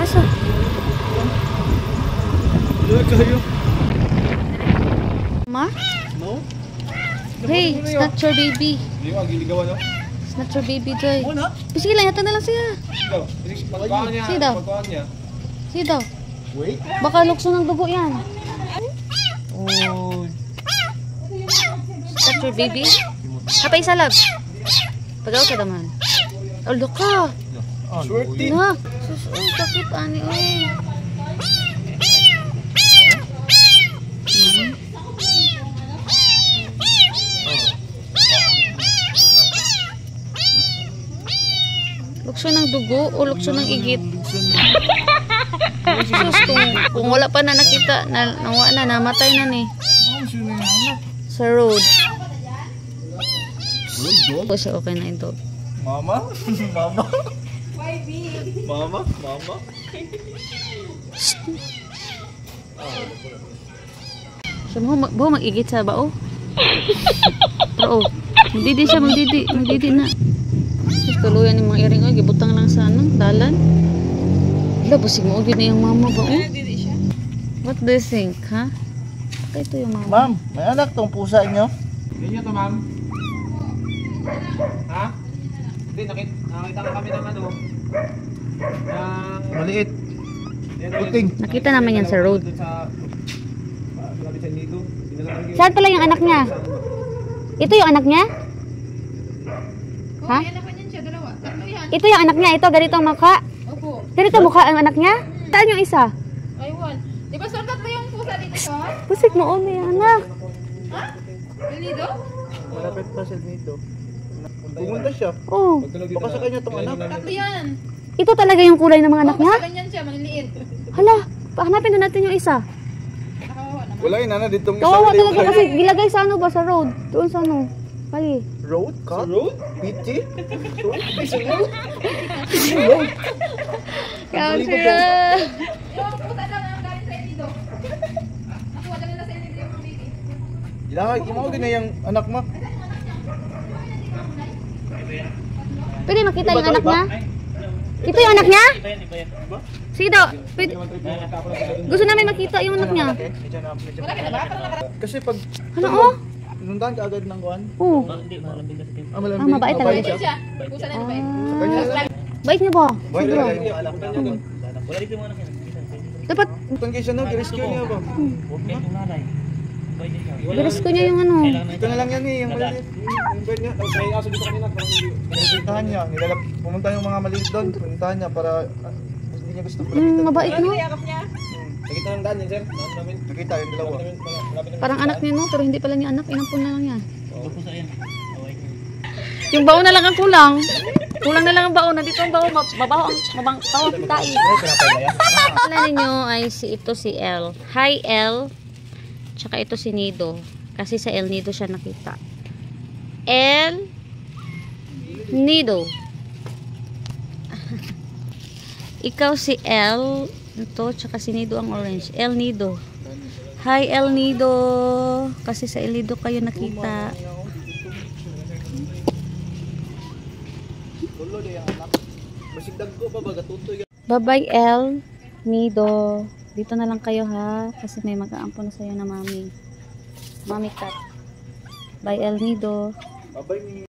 Asa? Kayo. Ma? No? Hey, it's not your baby. Hindi mo, giligawan no? It's not your baby, Joy. Muna? Sige lang, yata na lang siya. Ikaw, pagkuhan niya. Sige daw. Pagkuhan niya. Sige daw. Wait. Baka lukso ng dugo yan. Oh. It's not your baby. Kapay sa lab. Pagaw ka naman. Aldo ka. Shorty. Na. Sus, uy, sakit ani, uy. Lukso ng dugo o lukso ng igit? Sus, kung wala pa na nakita, namatay na ni. Sa road. O siya okay na ito. Mama? Mama? Mama? Mama? Siya mo mag-igit sa bao. Pero magdidi siya, magdidi na. Tapos tuluyan yung mga iring, gibutang lang sa dalan. Hala, busig mo, na yung mama ba? What do you think, ha? Baka ito yung mama. Ma'am, may anak tong pusa inyo? Ganyan to, ma'am. Ha? Hindi, nakita ka kami ng ano. Maliit. Puting. Nakita naman yan sa road. Malapit sa nito. Saan pala yung anak niya? Ito yung anak niya? Ha? Ito yung anak niya. Ito, ganito ang mukha. Opo. Ganito mukha ang anak niya? Saan yung isa? Aywan. Di ba sundat ba yung pusa dito ko? Pusik mo, yung anak. Ha? Dito? Malapit pa siya dito. Pumunta siya. Oh. Baka sa kanya tong anak. Tatlo yan. Ito talaga yung kulay ng mga anak niya? Basta ganyan siya, maliliit. Hala, pahanapin na natin yung isa. Nakawawa naman. Wala yun, nana ditong Kawawa talaga kasi gilagay sa ano ba, sa road. Doon sa ano. Kali. Road? Cut? Road? Pichi? Kamsira. Yung pusa lang ang galing sa dito. Nakuha lang nila sa dito yung baby. Ilahag, mo na yung anak mo. Pwede makita yung anak niya? Ito yung anak niya? Sige daw. Gusto namin makita yung anak niya. Wala ka na ba? Parang nakarating. Kasi pag Ano oh? inundahan ka agad ng kuhan. Oo. Malambing. Mabait talaga siya. Siya. Pusa na yun ba? Kanya lang. Bait niyo ba? Wala Sige. lang. Dapat Itong kaysa no, i-rescue niya ba? i-rescue niya yung ano. Ito na lang yan eh, yung maliit. Yung bird niya. Tapos may aso dito kanina. Parang hindi. Pinuntahan niya. Pumunta yung mga maliit doon. Pinuntahan niya para hindi niya gusto palapitan. Mabait no? Yakap niya. Nakita ng daan yan, sir. Namin. Nakita yung dalawa. Malapit na. Parang anak niya no, pero hindi pala niya anak. Inampun na lang yan. Yung baon na lang ang kulang. Kulang na lang ang baon. Nandito ang baon. Mabaho ang baon ang tain. Akala ninyo ay ito si L. Hi L. Tsaka ito si Nido. Kasi sa El Nido siya nakita. El Nido. Ikaw si L. Ito, tsaka si Nido ang orange. El Nido. Hi El Nido. Kasi sa El Nido kayo nakita. Bye-bye El Nido. Dito na lang kayo ha. Kasi may mag-aampon na sa'yo na mami. Mami cat. Bye El Nido. Babay ni